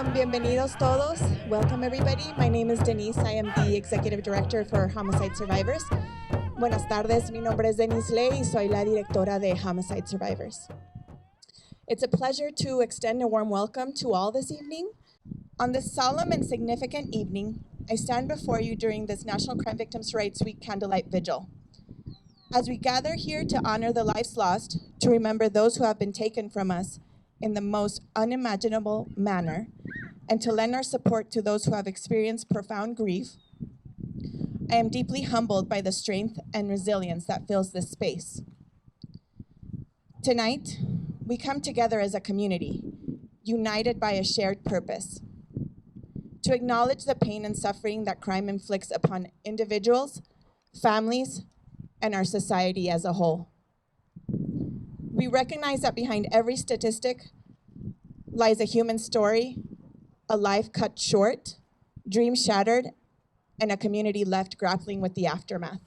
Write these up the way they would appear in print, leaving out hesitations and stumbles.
Bienvenidos todos. Welcome everybody. My name is Denise. I am the Executive Director for Homicide Survivors. Buenas tardes. Mi nombre es Denise Ley y soy la directora de Homicide Survivors. It's a pleasure to extend a warm welcome to all this evening. On this solemn and significant evening, I stand before you during this National Crime Victims' Rights Week Candlelight Vigil. As we gather here to honor the lives lost, to remember those who have been taken from us in the most unimaginable manner, and to lend our support to those who have experienced profound grief, I am deeply humbled by the strength and resilience that fills this space. Tonight, we come together as a community, united by a shared purpose, to acknowledge the pain and suffering that crime inflicts upon individuals, families, and our society as a whole. We recognize that behind every statistic lies a human story, a life cut short, dreams shattered, and a community left grappling with the aftermath.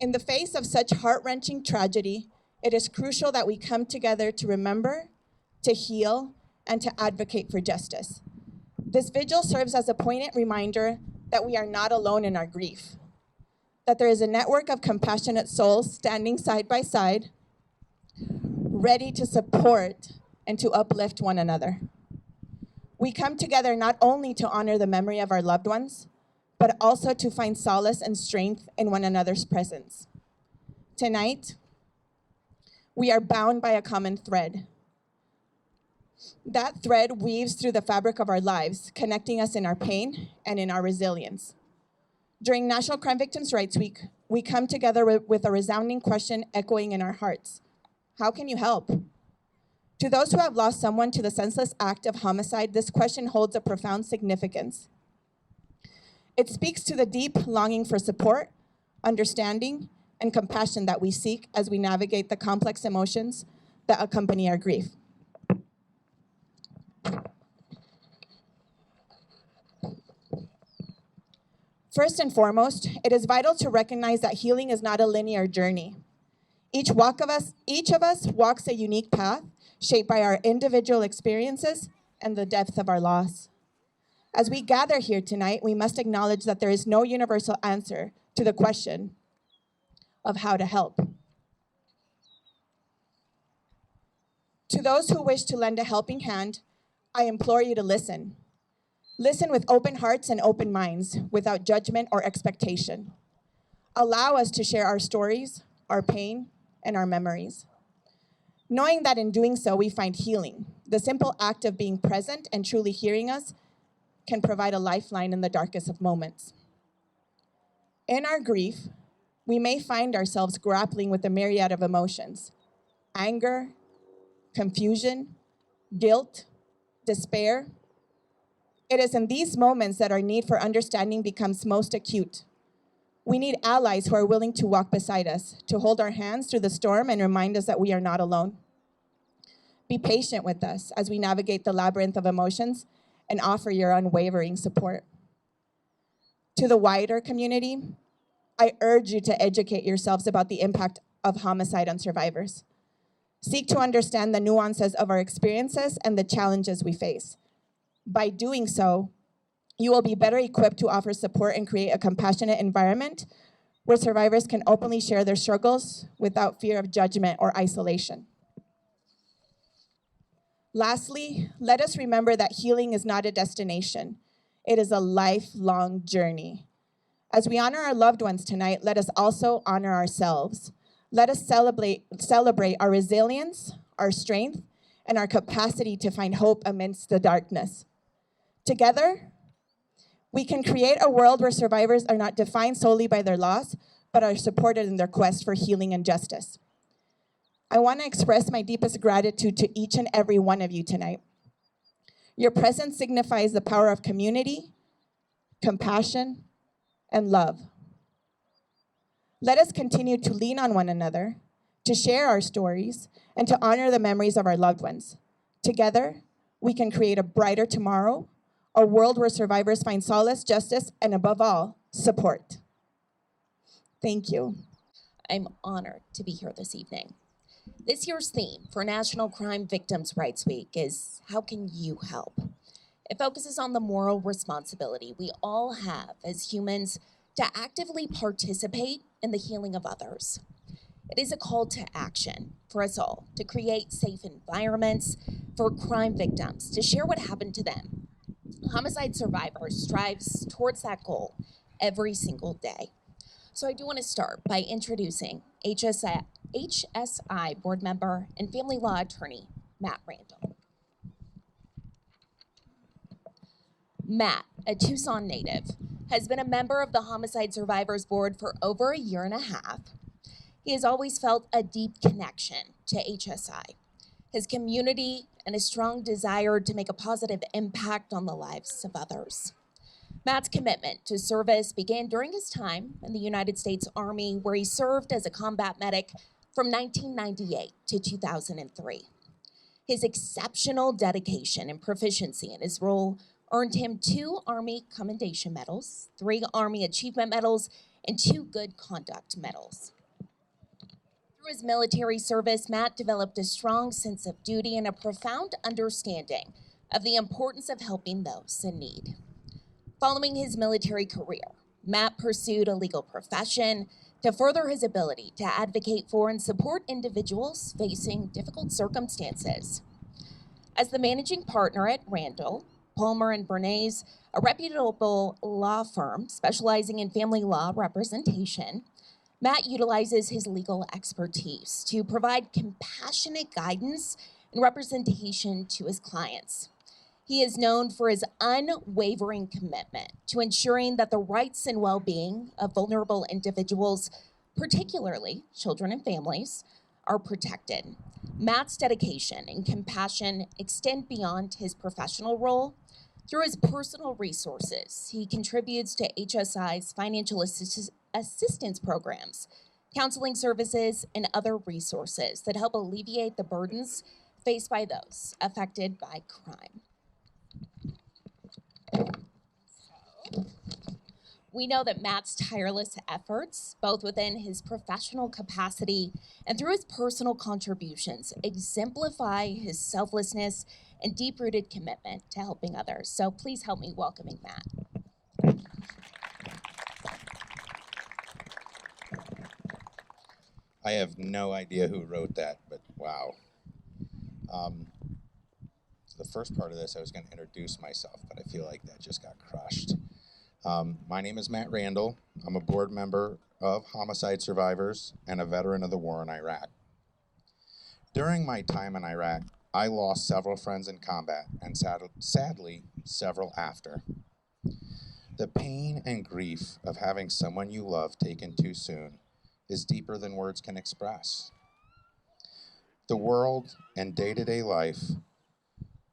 In the face of such heart-wrenching tragedy, it is crucial that we come together to remember, to heal, and to advocate for justice. This vigil serves as a poignant reminder that we are not alone in our grief, that there is a network of compassionate souls standing side by side, ready to support and to uplift one another. We come together not only to honor the memory of our loved ones, but also to find solace and strength in one another's presence. Tonight, we are bound by a common thread. That thread weaves through the fabric of our lives, connecting us in our pain and in our resilience. During National Crime Victims' Rights Week, we come together with a resounding question echoing in our hearts. How can you help? To those who have lost someone to the senseless act of homicide, this question holds a profound significance. It speaks to the deep longing for support, understanding, and compassion that we seek as we navigate the complex emotions that accompany our grief. First and foremost, it is vital to recognize that healing is not a linear journey. Each of us walks a unique path shaped by our individual experiences and the depth of our loss. As we gather here tonight, we must acknowledge that there is no universal answer to the question of how to help. To those who wish to lend a helping hand, I implore you to listen. Listen with open hearts and open minds, without judgment or expectation. Allow us to share our stories, our pain, and our memories. Knowing that in doing so, we find healing. The simple act of being present and truly hearing us can provide a lifeline in the darkest of moments. In our grief, we may find ourselves grappling with a myriad of emotions: anger, confusion, guilt, despair. It is in these moments that our need for understanding becomes most acute. We need allies who are willing to walk beside us, to hold our hands through the storm and remind us that we are not alone. Be patient with us as we navigate the labyrinth of emotions and offer your unwavering support. To the wider community, I urge you to educate yourselves about the impact of homicide on survivors. Seek to understand the nuances of our experiences and the challenges we face. By doing so, you will be better equipped to offer support and create a compassionate environment where survivors can openly share their struggles without fear of judgment or isolation. Lastly, let us remember that healing is not a destination. It is a lifelong journey. As we honor our loved ones tonight, let us also honor ourselves. Let us celebrate our resilience, our strength, and our capacity to find hope amidst the darkness. Together, we can create a world where survivors are not defined solely by their loss, but are supported in their quest for healing and justice. I want to express my deepest gratitude to each and every one of you tonight. Your presence signifies the power of community, compassion, and love. Let us continue to lean on one another, to share our stories, and to honor the memories of our loved ones. Together, we can create a brighter tomorrow, a world where survivors find solace, justice, and above all, support. Thank you. I'm honored to be here this evening. This year's theme for National Crime Victims' Rights Week is How Can You Help? It focuses on the moral responsibility we all have as humans to actively participate in the healing of others. It is a call to action for us all to create safe environments for crime victims to share what happened to them. Homicide Survivors strives towards that goal every single day. So I do want to start by introducing HSI board member and family law attorney, Matt Randall. Matt, a Tucson native, has been a member of the Homicide Survivors Board for over a year and a half. He has always felt a deep connection to HSI, his community, and a strong desire to make a positive impact on the lives of others. Matt's commitment to service began during his time in the United States Army, where he served as a combat medic from 1998 to 2003. His exceptional dedication and proficiency in his role earned him 2 Army Commendation Medals, 3 Army Achievement Medals, and 2 Good Conduct Medals. Through his military service, Matt developed a strong sense of duty and a profound understanding of the importance of helping those in need. Following his military career, Matt pursued a legal profession to further his ability to advocate for and support individuals facing difficult circumstances. As the managing partner at Randall, Palmer and Bernays, a reputable law firm specializing in family law representation, Matt utilizes his legal expertise to provide compassionate guidance and representation to his clients. He is known for his unwavering commitment to ensuring that the rights and well-being of vulnerable individuals, particularly children and families, are protected. Matt's dedication and compassion extend beyond his professional role. Through his personal resources, he contributes to HSI's financial assistance programs, counseling services, and other resources that help alleviate the burdens faced by those affected by crime. We know that Matt's tireless efforts, both within his professional capacity and through his personal contributions, exemplify his selflessness and deep-rooted commitment to helping others. So please help me welcoming Matt. I have no idea who wrote that, but wow. The first part of this, I was going to introduce myself, but I feel like that just got crushed. My name is Matt Randall. I'm a board member of Homicide Survivors and a veteran of the war in Iraq. During my time in Iraq, I lost several friends in combat and sadly, several after. The pain and grief of having someone you love taken too soon is deeper than words can express. The world and day-to-day life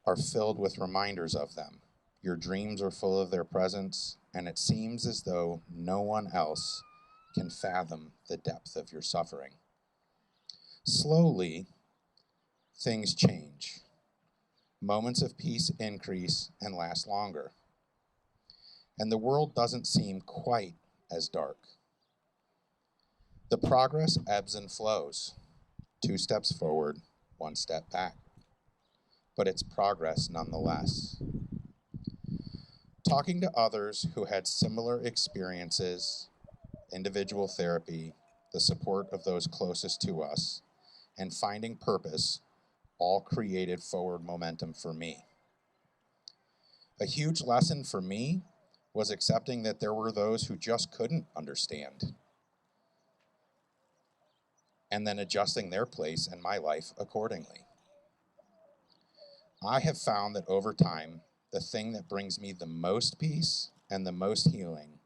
are filled with reminders of them. Your dreams are full of their presence, and it seems as though no one else can fathom the depth of your suffering. Slowly, things change. Moments of peace increase and last longer. And the world doesn't seem quite as dark. The progress ebbs and flows. 2 steps forward, 1 step back. But it's progress nonetheless. Talking to others who had similar experiences, individual therapy, the support of those closest to us, and finding purpose all created forward momentum for me. A huge lesson for me was accepting that there were those who just couldn't understand, and then adjusting their place in my life accordingly. I have found that over time, the thing that brings me the most peace and the most healing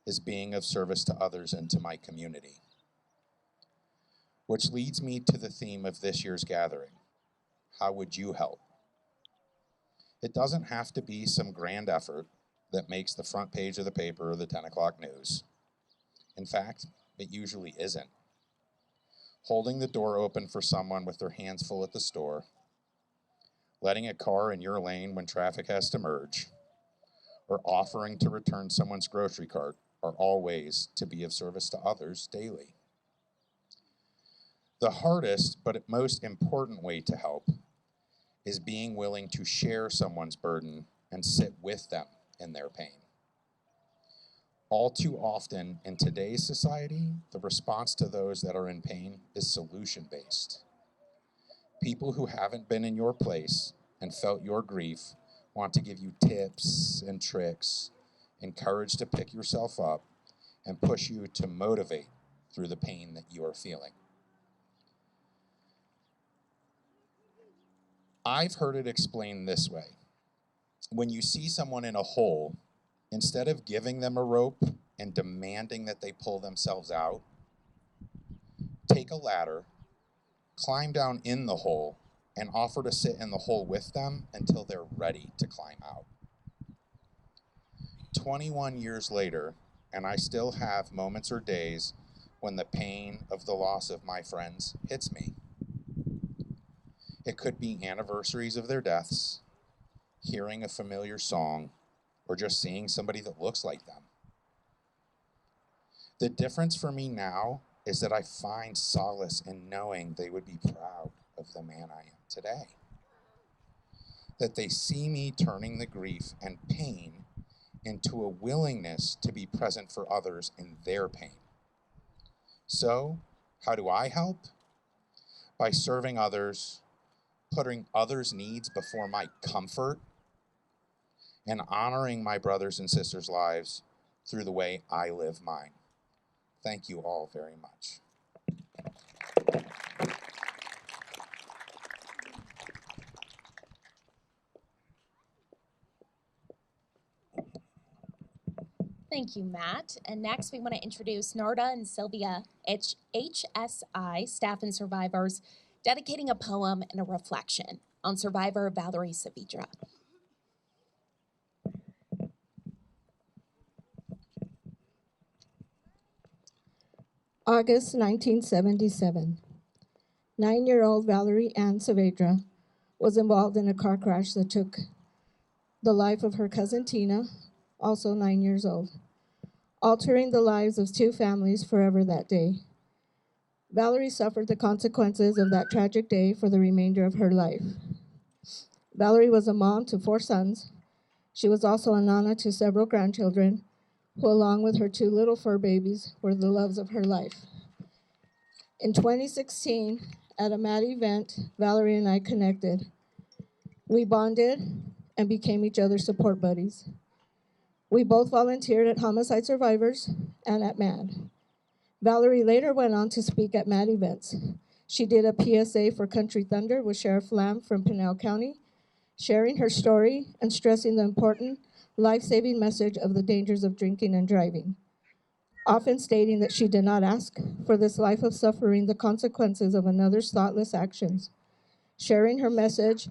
is being of service to others and to my community. Which leads me to the theme of this year's gathering. How would you help? It doesn't have to be some grand effort that makes the front page of the paper or the 10 o'clock news. In fact, it usually isn't. Holding the door open for someone with their hands full at the store, letting a car in your lane when traffic has to merge, or offering to return someone's grocery cart are all ways to be of service to others daily. The hardest but most important way to help is being willing to share someone's burden and sit with them in their pain. All too often in today's society, the response to those that are in pain is solution-based. People who haven't been in your place and felt your grief want to give you tips and tricks, encourage to pick yourself up, and push you to motivate through the pain that you are feeling. I've heard it explained this way. When you see someone in a hole, instead of giving them a rope and demanding that they pull themselves out, take a ladder, climb down in the hole, and offer to sit in the hole with them until they're ready to climb out. 21 years later, and I still have moments or days when the pain of the loss of my friends hits me. It could be anniversaries of their deaths, hearing a familiar song, or just seeing somebody that looks like them. The difference for me now is that I find solace in knowing they would be proud of the man I am today. That they see me turning the grief and pain into a willingness to be present for others in their pain. So, how do I help? By serving others, putting others' needs before my comfort, and honoring my brothers and sisters' lives through the way I live mine. Thank you all very much. Thank you, Matt. And next, we want to introduce Narda and Sylvia, HSI staff and survivors, dedicating a poem and a reflection on survivor Valerie Saavedra. August 1977. 9-year-old Valerie Ann Saavedra was involved in a car crash that took the life of her cousin Tina, also 9 years old, altering the lives of 2 families forever that day. Valerie suffered the consequences of that tragic day for the remainder of her life. Valerie was a mom to 4 sons. She was also a nana to several grandchildren, who, along with her 2 little fur babies, were the loves of her life. In 2016, at a MAD event, Valerie and I connected. We bonded and became each other's support buddies. We both volunteered at Homicide Survivors and at MAD. Valerie later went on to speak at MAD events. She did a PSA for Country Thunder with Sheriff Lamb from Pinal County, sharing her story and stressing the important life-saving message of the dangers of drinking and driving, often stating that she did not ask for this life of suffering the consequences of another's thoughtless actions. Sharing her message,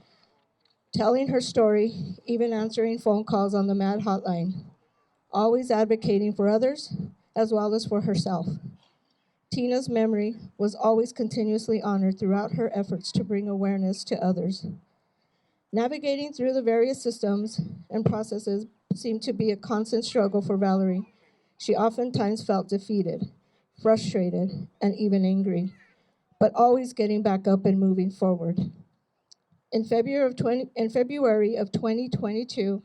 telling her story, even answering phone calls on the MAD hotline, always advocating for others as well as for herself. Tina's memory was always continuously honored throughout her efforts to bring awareness to others. Navigating through the various systems and processes seemed to be a constant struggle for Valerie. She oftentimes felt defeated, frustrated, and even angry, but always getting back up and moving forward. In February of 2022,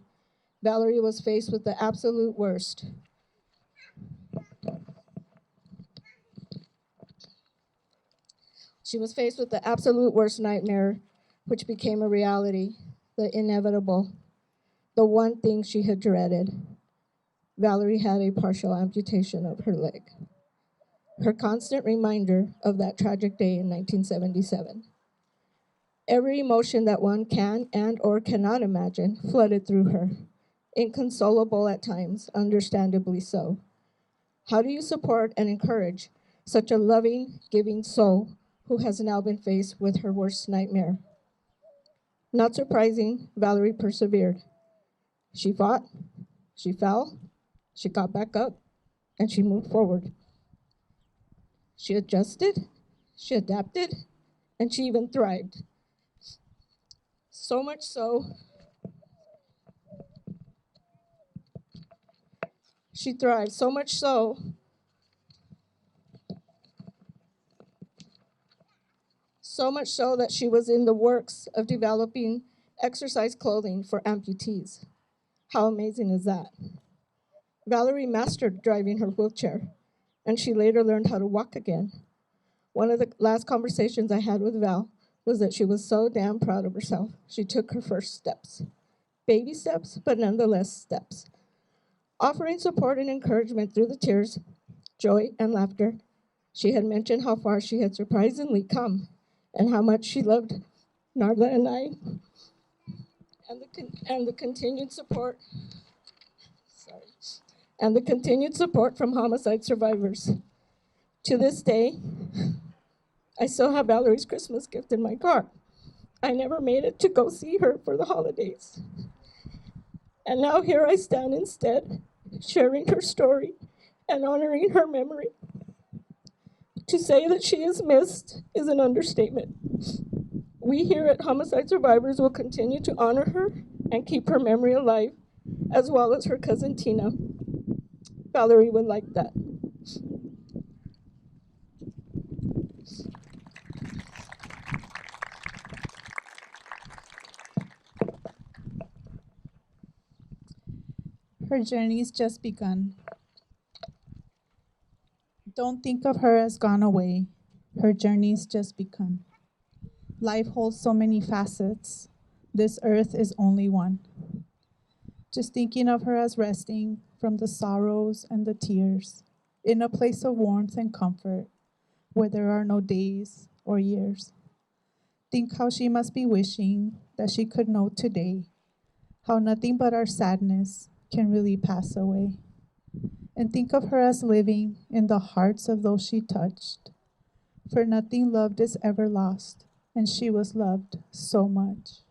Valerie was faced with the absolute worst. She was faced with the absolute worst nightmare, which became a reality, the inevitable, the one thing she had dreaded. Valerie had a partial amputation of her leg. Her constant reminder of that tragic day in 1977. Every emotion that one can and or cannot imagine flooded through her, inconsolable at times, understandably so. How do you support and encourage such a loving, giving soul who has now been faced with her worst nightmare? Not surprising, Valerie persevered. She fought, she fell, she got back up, and she moved forward. She adjusted, she adapted, and she even thrived. So much so, she thrived, so much so so much so that she was in the works of developing exercise clothing for amputees. How amazing is that? Valerie mastered driving her wheelchair, and she later learned how to walk again. One of the last conversations I had with Val was that she was so damn proud of herself. She took her first steps. Baby steps, but nonetheless steps. Offering support and encouragement through the tears, joy, and laughter, she had mentioned how far she had surprisingly come and how much she loved Narla and I, and the continued support. And the continued support from homicide survivors. To this day, I still have Valerie's Christmas gift in my car. I never made it to go see her for the holidays. And now here I stand instead, sharing her story and honoring her memory. To say that she is missed is an understatement. We here at Homicide Survivors will continue to honor her and keep her memory alive, as well as her cousin Tina. Valerie would like that. Her journey's just begun. Don't think of her as gone away. Her journey's just begun. Life holds so many facets. This earth is only one. Just thinking of her as resting from the sorrows and the tears, in a place of warmth and comfort, where there are no days or years. Think how she must be wishing that she could know today how nothing but our sadness can really pass away. And think of her as living in the hearts of those she touched. For nothing loved is ever lost, and she was loved so much.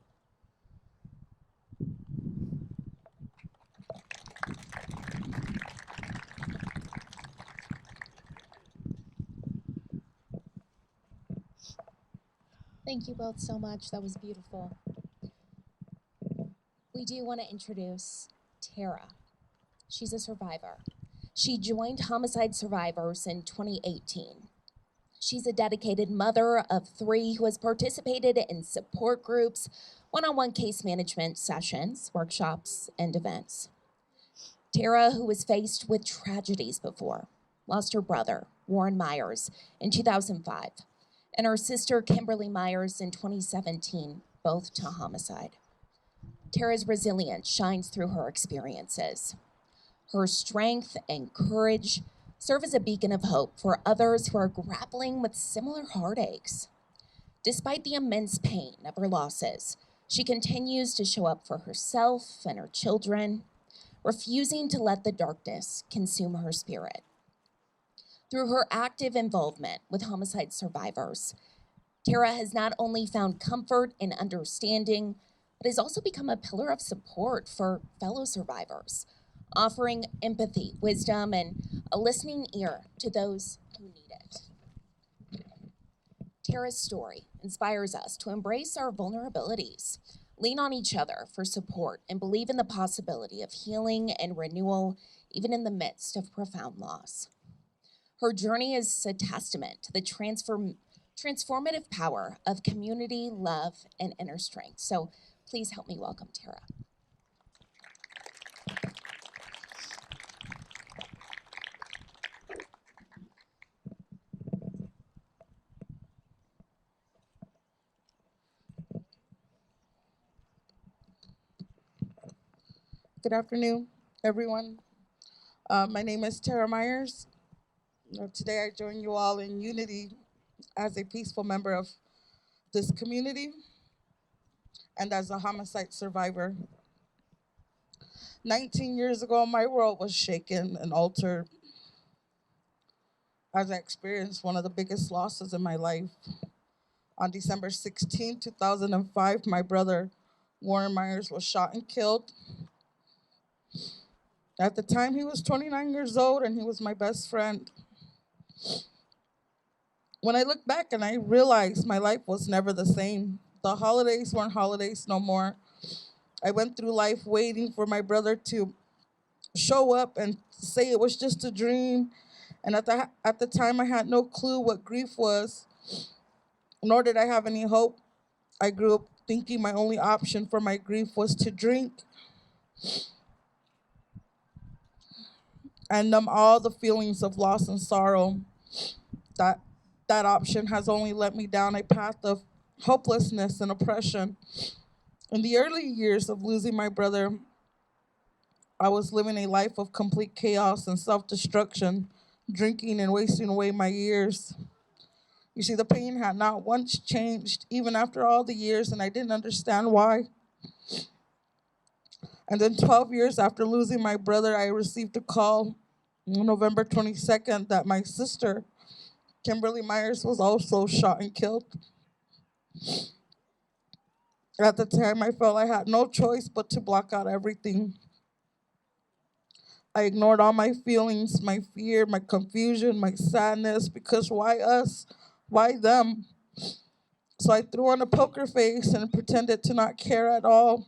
Thank you both so much. That was beautiful. We do want to introduce Tara. She's a survivor. She joined Homicide Survivors in 2018. She's a dedicated mother of 3 who has participated in support groups, one-on-one case management sessions, workshops, and events. Tara, who was faced with tragedies before, lost her brother, Warren Myers, in 2005, and her sister, Kimberly Myers, in 2017, both to homicide. Tara's resilience shines through her experiences. Her strength and courage serve as a beacon of hope for others who are grappling with similar heartaches. Despite the immense pain of her losses, she continues to show up for herself and her children, refusing to let the darkness consume her spirit. Through her active involvement with homicide survivors, Tara has not only found comfort and understanding, but has also become a pillar of support for fellow survivors, offering empathy, wisdom, and a listening ear to those who need it. Tara's story inspires us to embrace our vulnerabilities, lean on each other for support, and believe in the possibility of healing and renewal, even in the midst of profound loss. Her journey is a testament to the transformative power of community, love, and inner strength. So please help me welcome Tara. Good afternoon, everyone. My name is Tara Myers. Today I join you all in unity as a peaceful member of this community and as a homicide survivor. 19 years ago, my world was shaken and altered as I experienced one of the biggest losses in my life. On December 16, 2005, my brother, Warren Myers, was shot and killed. At the time, he was 29 years old, and he was my best friend. When I look back and I realized my life was never the same. The holidays weren't holidays no more. I went through life waiting for my brother to show up and say it was just a dream. And at the time, I had no clue what grief was. nor did I have any hope. I grew up thinking my only option for my grief was to drink and numb all the feelings of loss and sorrow. That that option has only led me down a path of hopelessness and oppression. In the early years of losing my brother, I was living a life of complete chaos and self-destruction, drinking and wasting away my years. You see, the pain had not once changed, even after all the years, and I didn't understand why. And then 12 years after losing my brother, I received a call on November 22nd that my sister, Kimberly Myers, was also shot and killed. At the time, I felt I had no choice but to block out everything. I ignored all my feelings, my fear, my confusion, my sadness, because why us? Why them? So I threw on a poker face and pretended to not care at all.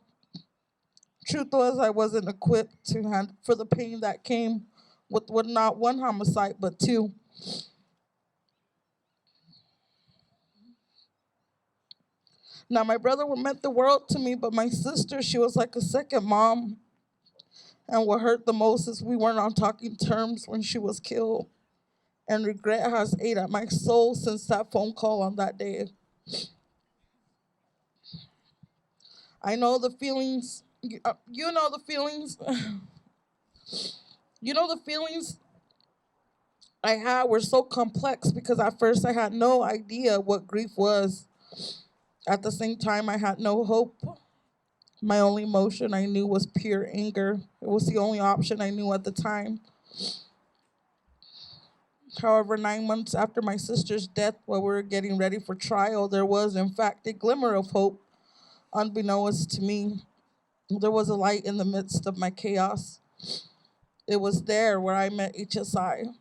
Truth was, I wasn't equipped to handle for the pain that came with not one homicide, but two. Now, my brother meant the world to me, but my sister, she was like a second mom. And what hurt the most is we weren't on talking terms when she was killed. And regret has ate at my soul since that phone call on that day. I know the feelings, you know the feelings, you know the feelings I had were so complex because at first I had no idea what grief was. At the same time, I had no hope. My only emotion I knew was pure anger. It was the only option I knew at the time. However, 9 months after my sister's death, while we were getting ready for trial, there was, in fact, a glimmer of hope, unbeknownst to me. There was a light in the midst of my chaos. It was there where I met HSI.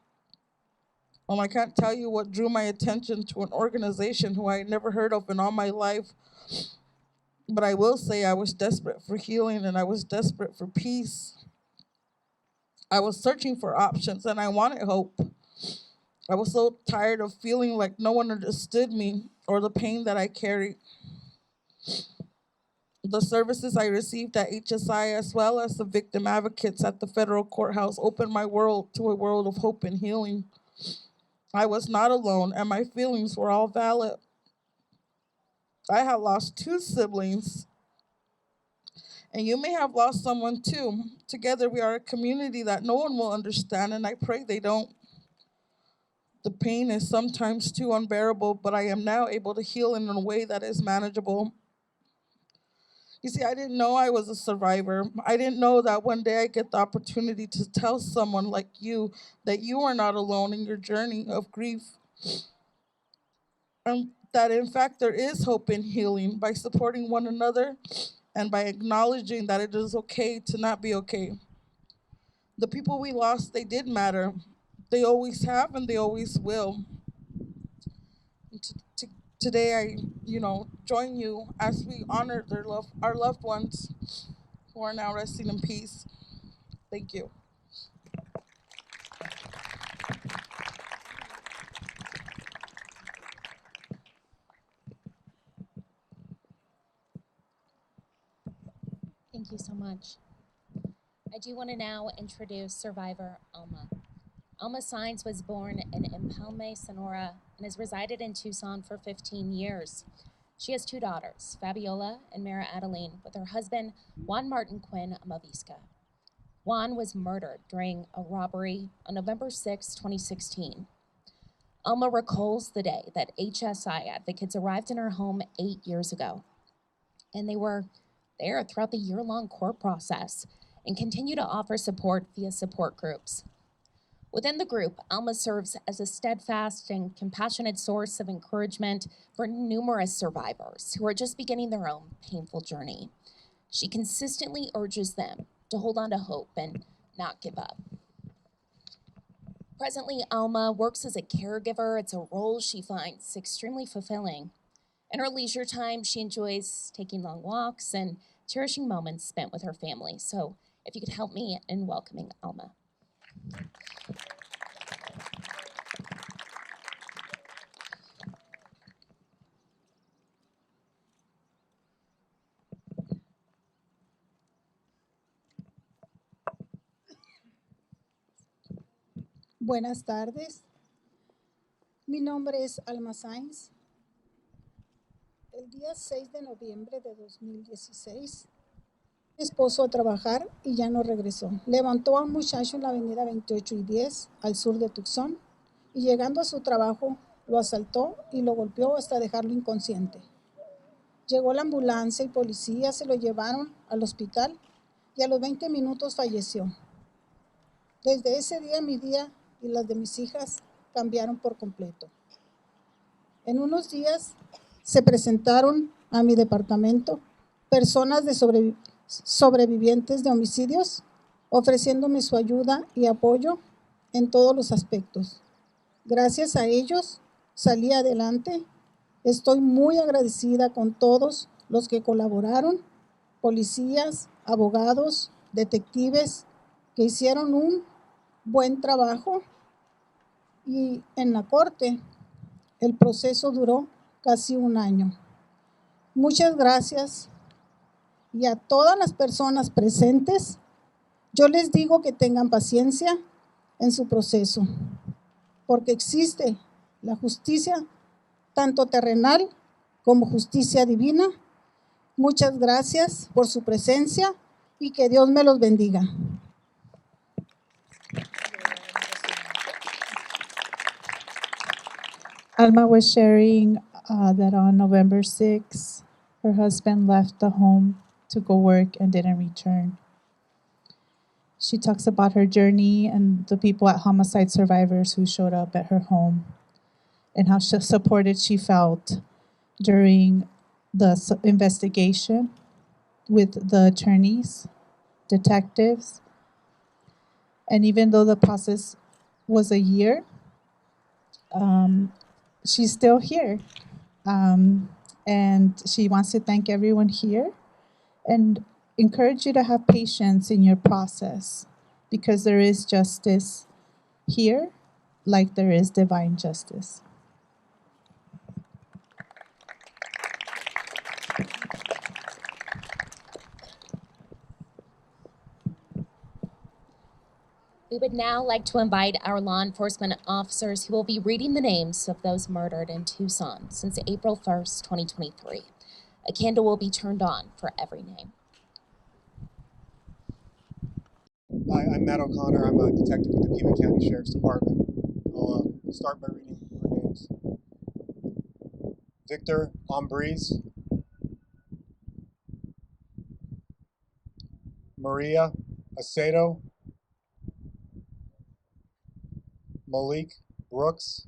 I can't tell you what drew my attention to an organization who I had never heard of in all my life, but I will say I was desperate for healing and I was desperate for peace. I was searching for options and I wanted hope. I was so tired of feeling like no one understood me or the pain that I carried. The services I received at HSI, as well as the victim advocates at the federal courthouse, opened my world to a world of hope and healing. I was not alone, and my feelings were all valid. I had lost 2 siblings, and you may have lost someone too. Together, we are a community that no one will understand, and I pray they don't. The pain is sometimes too unbearable, but I am now able to heal in a way that is manageable. You see, I didn't know I was a survivor. I didn't know that one day I get the opportunity to tell someone like you that you are not alone in your journey of grief. And that in fact there is hope in healing by supporting one another and by acknowledging that it is okay to not be okay. The people we lost, they did matter. They always have and they always will. Today I, join you as we honor our loved ones who are now resting in peace. Thank you. Thank you so much. I do want to now introduce survivor Alma. Alma Sainz was born in Empalme, Sonora, and has resided in Tucson for 15 years. She has 2 daughters, Fabiola and Mara Adeline, with her husband, Juan Martin Quinn Amavisca. Juan was murdered during a robbery on November 6, 2016. Alma recalls the day that HSI advocates arrived in her home 8 years ago, and they were there throughout the year-long court process and continue to offer support via support groups. Within the group, Alma serves as a steadfast and compassionate source of encouragement for numerous survivors who are just beginning their own painful journey. She consistently urges them to hold on to hope and not give up. Presently, Alma works as a caregiver. It's a role she finds extremely fulfilling. In her leisure time, she enjoys taking long walks and cherishing moments spent with her family. So if you could help me in welcoming Alma. Buenas tardes. Mi nombre es Alma Sainz. El día 6 de noviembre de 2016, mi esposo a trabajar y ya no regresó. Levantó a un muchacho en la avenida 28 y 10 al sur de Tucson y llegando a su trabajo lo asaltó y lo golpeó hasta dejarlo inconsciente. Llegó la ambulancia y policía, se lo llevaron al hospital y a los 20 minutos falleció. Desde ese día mi día y las de mis hijas cambiaron por completo. En unos días se presentaron a mi departamento personas de sobrevivientes de homicidios ofreciéndome su ayuda y apoyo en todos los aspectos. Gracias a ellos salí adelante. Estoy muy agradecida con todos los que colaboraron, policías, abogados, detectives, que hicieron un buen trabajo y en la corte el proceso duró casi un año. Muchas gracias y a todas las personas presentes, yo les digo que tengan paciencia en su proceso, porque existe la justicia tanto terrenal como justicia divina. Muchas gracias por su presencia y que Dios me los bendiga. Alma was sharing that on November 6th, her husband left the home to go work and didn't return. She talks about her journey and the people at Homicide Survivors who showed up at her home and how supported she felt during the investigation with the attorneys, detectives. And even though the process was a year, she's still here. And she wants to thank everyone here and encourage you to have patience in your process because there is justice here like there is divine justice. We would now like to invite our law enforcement officers who will be reading the names of those murdered in Tucson since April 1st, 2023. A candle will be turned on for every name. Hi, I'm Matt O'Connor. I'm a detective with the Pima County Sheriff's Department. I'll start by reading our names. Victor Ambriz, Maria Aceto, Malik Brooks,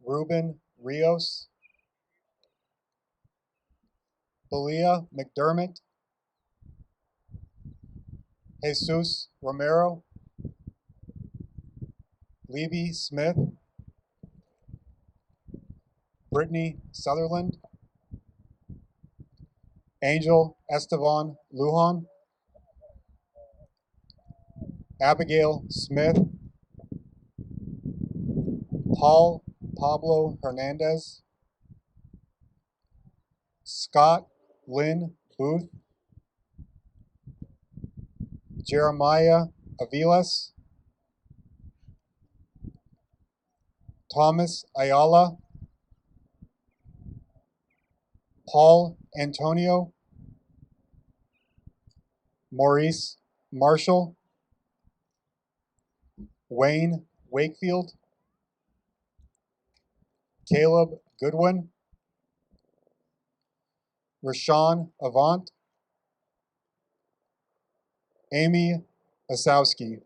Ruben Rios, Belia McDermott, Jesus Romero, Levy Smith, Brittany Sutherland, Angel Estevan Lujan, Abigail Smith, Paul Pablo Hernandez, Scott Lynn Booth, Jeremiah Aviles, Thomas Ayala, Paul Antonio, Maurice Marshall, Wayne Wakefield, Caleb Goodwin, Rashawn Avant, Amy Asowski.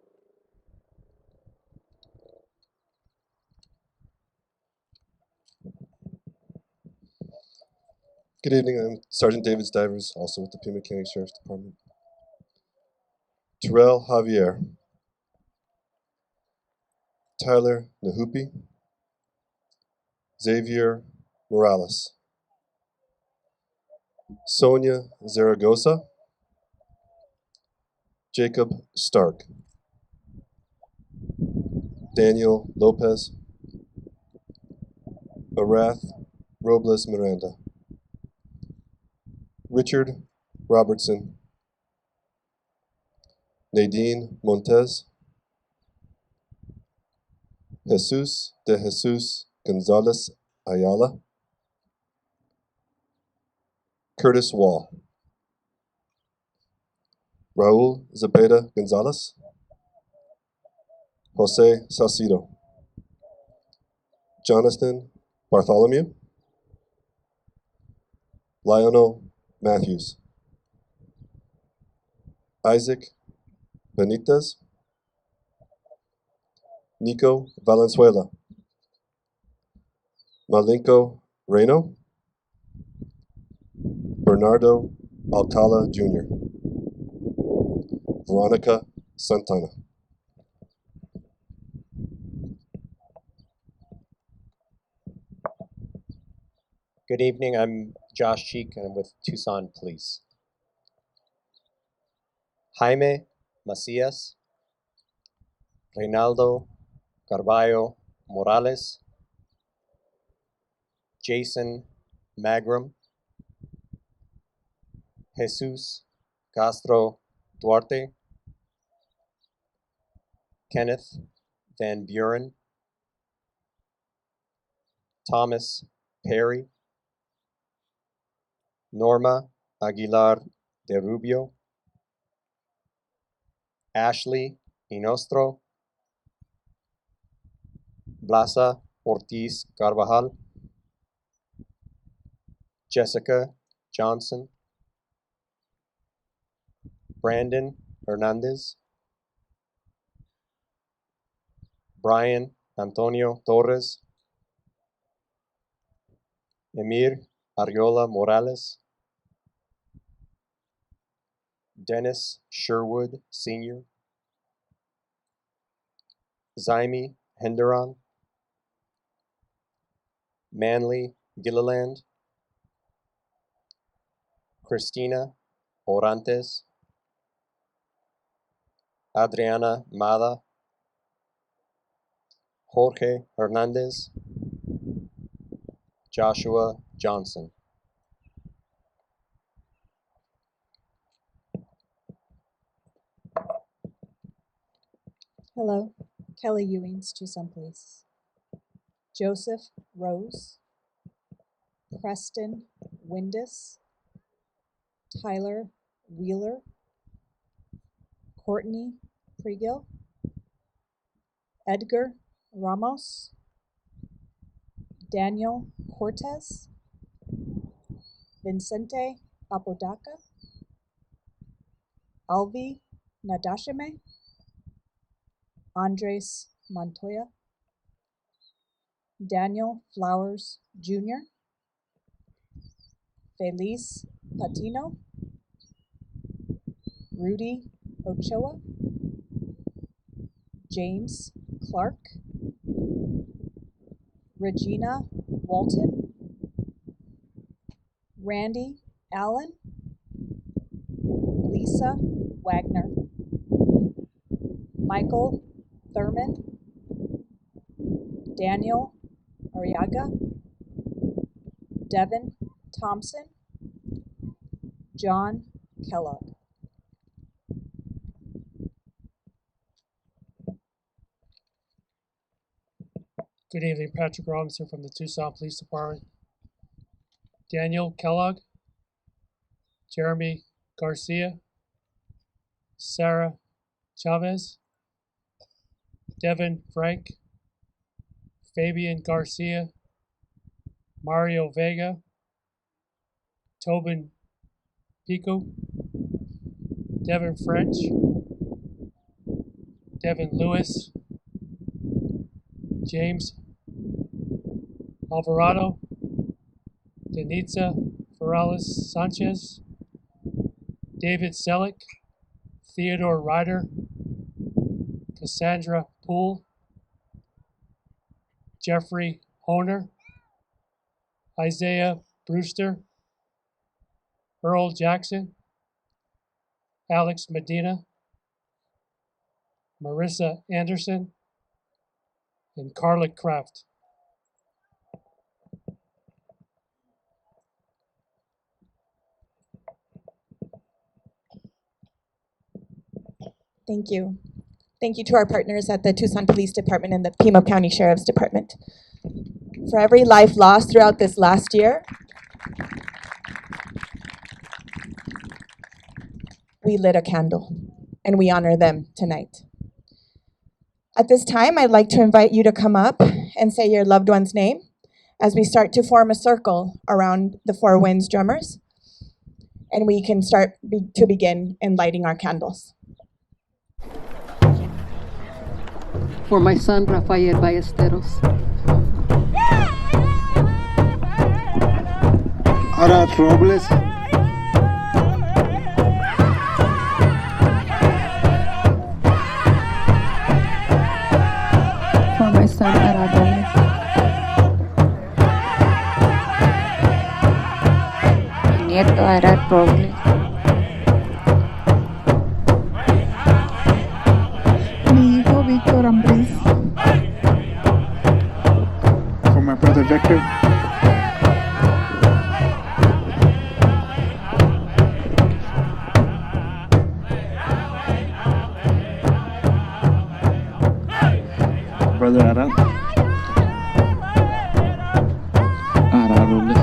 Good evening, I'm Sergeant David Stivers, also with the Pima County Sheriff's Department. Terrell Javier, Tyler Nahupi, Xavier Morales, Sonia Zaragoza, Jacob Stark, Daniel Lopez, Arath Robles Miranda, Richard Robertson, Nadine Montez, Jesus de Jesus Gonzalez Ayala, Curtis Wall, Raul Zepeda Gonzalez, Jose Salcido, Jonathan Bartholomew, Lionel Matthews, Isaac Benitez, Nico Valenzuela, Malenko Reno, Bernardo Alcala Jr., Veronica Santana. Good evening, I'm Josh Cheek and I'm with Tucson Police. Jaime Macias, Reynaldo Carballo Morales, Jason Magram, Jesus Castro Duarte, Kenneth Van Buren, Thomas Perry, Norma Aguilar de Rubio, Ashley Inostro, Blasa Ortiz Carvajal, Jessica Johnson, Brandon Hernandez, Brian Antonio Torres, Emir Ariola Morales, Dennis Sherwood Sr., Zaimi Henderon, Manly Gilliland, Christina Orantes, Adriana Mada, Jorge Hernandez, Joshua Johnson. Hello, Kelly Ewings, Tucson Police. Joseph Rose, Preston Windus, Tyler Wheeler, Courtney Pregill, Edgar Ramos, Daniel Cortez, Vincente Apodaca, Alvi Nadashime, Andres Montoya, Daniel Flowers Jr., Feliz Patino, Rudy Ochoa, James Clark, Regina Walton, Randy Allen, Lisa Wagner, Michael Thurman, Daniel Ariaga, Devin Thompson, John Kellogg. Good evening, Patrick Robinson from the Tucson Police Department. Daniel Kellogg, Jeremy Garcia, Sarah Chavez, Devin Frank, Fabian Garcia, Mario Vega, Tobin Pico, Devin French, Devin Lewis, James Alvarado, Denitza Ferrales Sanchez, David Selleck, Theodore Ryder, Cassandra Poole, Jeffrey Honer, Isaiah Brewster, Earl Jackson, Alex Medina, Marissa Anderson, and Carla Kraft. Thank you. Thank you to our partners at the Tucson Police Department and the Pima County Sheriff's Department. For every life lost throughout this last year, we lit a candle, and we honor them tonight. At this time, I'd like to invite you to come up and say your loved one's name as we start to form a circle around the Four Winds drummers, and we can start to begin in lighting our candles. For my son, Rafael Ballesteros. Arad Robles. For my son, Arad Robles. Mi nieto, Arad Robles. Mi hijo, Víctor Ambriz. For my brother Victor. Brother Arad. Arad Robles.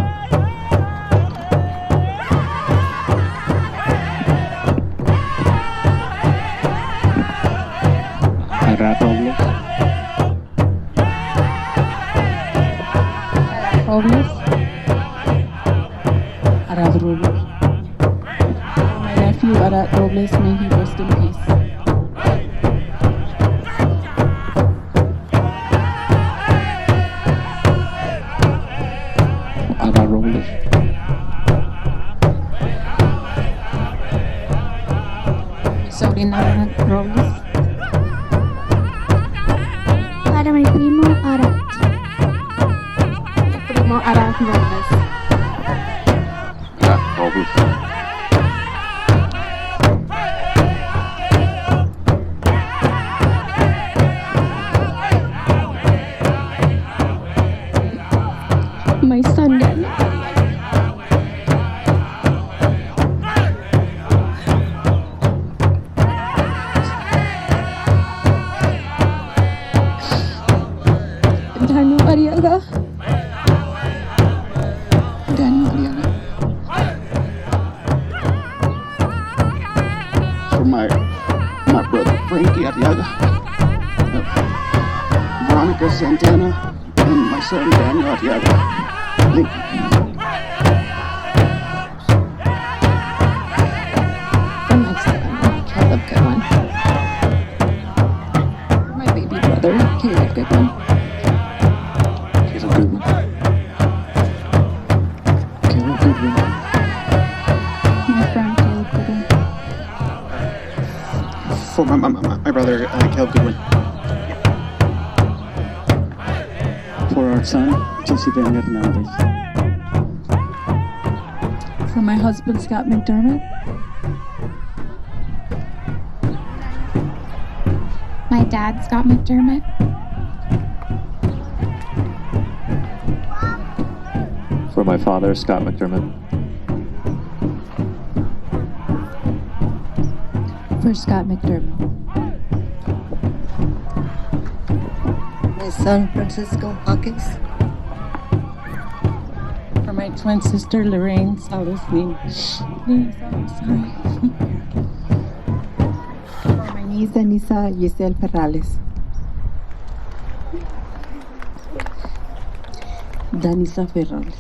Arad Robles. Robles. Arad Robles. For my nephew, Arad Robles, may he rest in peace. Arad Robles. Sobrina Arad Robles. Para mi primo Arad. Mi primo Arad Robles. Arad Robles. My son, Daniel. Daniel Ariaga. Daniel Ariana. For my brother Frankie Ariaga. Veronica Santana and my son Daniel Ariaga. Thank you. For my son, Caleb Goodwin. For my baby brother, Caleb Goodwin. Caleb Goodwin. Caleb Goodwin. My friend, Caleb Goodwin. For my brother Caleb Goodwin. For our son, Jesse Van Hernandez. For my husband, Scott McDermott. My dad, Scott McDermott. For my father, Scott McDermott. For Scott McDermott. My son, Francisco Hawkins. For my twin sister, Lorraine Salas Lee. Sorry. For my niece, Anissa Giselle Ferrales. Danisa Ferrales.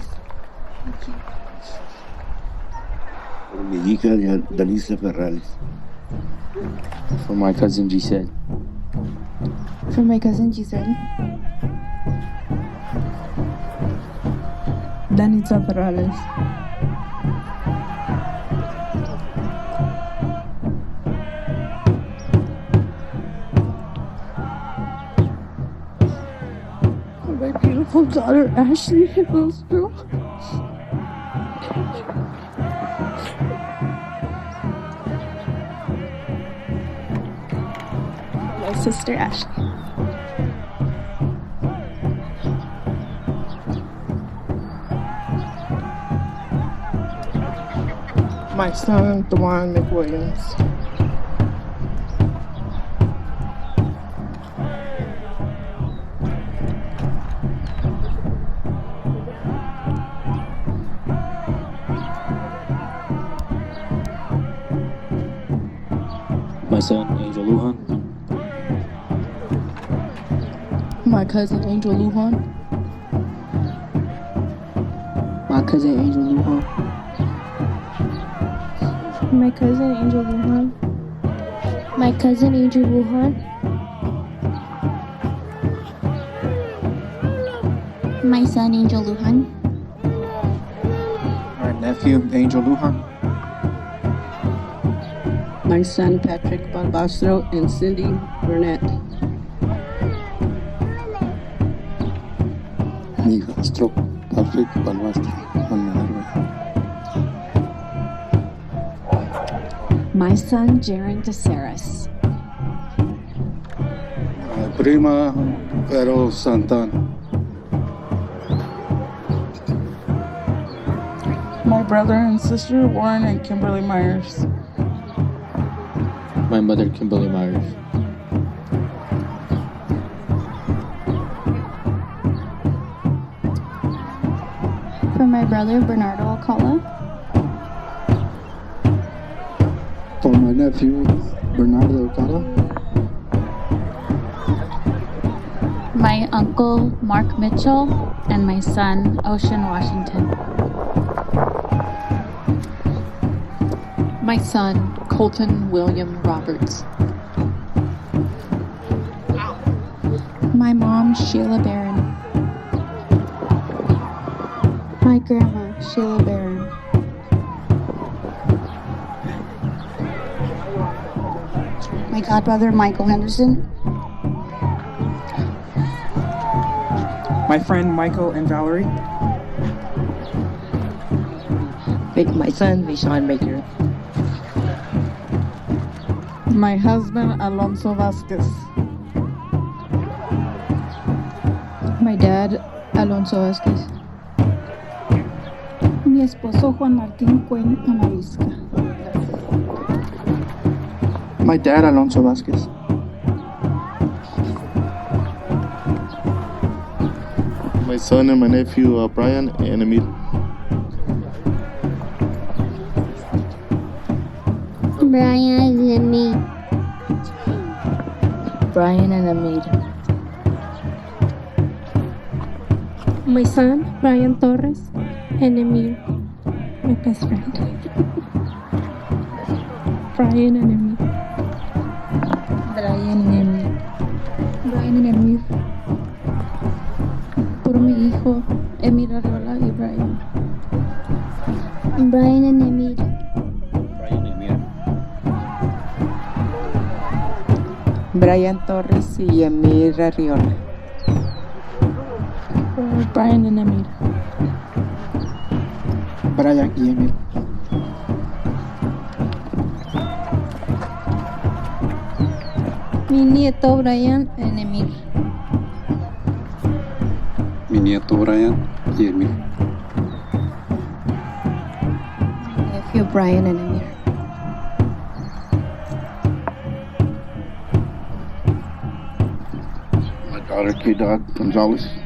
For mi hija Danisa Ferrales. For my cousin Giselle. For my cousin Giselle. Danisa Ferrales. For my beautiful daughter, Ashley Hillsborough. My sister, Ashley. My son, Dewan McWilliams. Lujan. My cousin Angel Lujan. My cousin Angel Lujan. My cousin Angel Lujan. My cousin Angel Wuhan. My son Angel Luhan. My nephew Angel Lujan. My son Patrick Balbastro and Cindy Burnett. Mi hijastro Patrick Balbastro. My son Jaron DeSaris. My prima Vero Santan. My brother and sister Warren and Kimberly Myers. My mother, Kimberly Myers. For my brother Bernardo Alcala. For my nephew Bernardo Ocala. My uncle Mark Mitchell and my son Ocean Washington. My son Colton William Roberts. My mom Sheila Barron. My grandma Sheila Barron. My godbrother Michael Henderson. My friend Michael and Valerie. My son Vishawn Baker. My husband Alonso Vasquez. My dad Alonso Vasquez. Mi esposo Juan Martín Cuen Amarisca. My dad Alonso Vasquez. My son and my nephew Brian and Emil. Brian and me. Brian and Amid. My son Brian Torres and Emil, my best friend. Brian and Emil. Brian and Emil. Brian and Emil. Por mi hijo Emil Arreola y Brian. Brian and Emil. Brian Torres y Emir Arriola. Brian and Emil. Brian y Emil. Mi nieto Brian and Emil. Mi nieto Brian y Emil. My nephew Brian and Emir. My daughter K. Dot Gonzalez.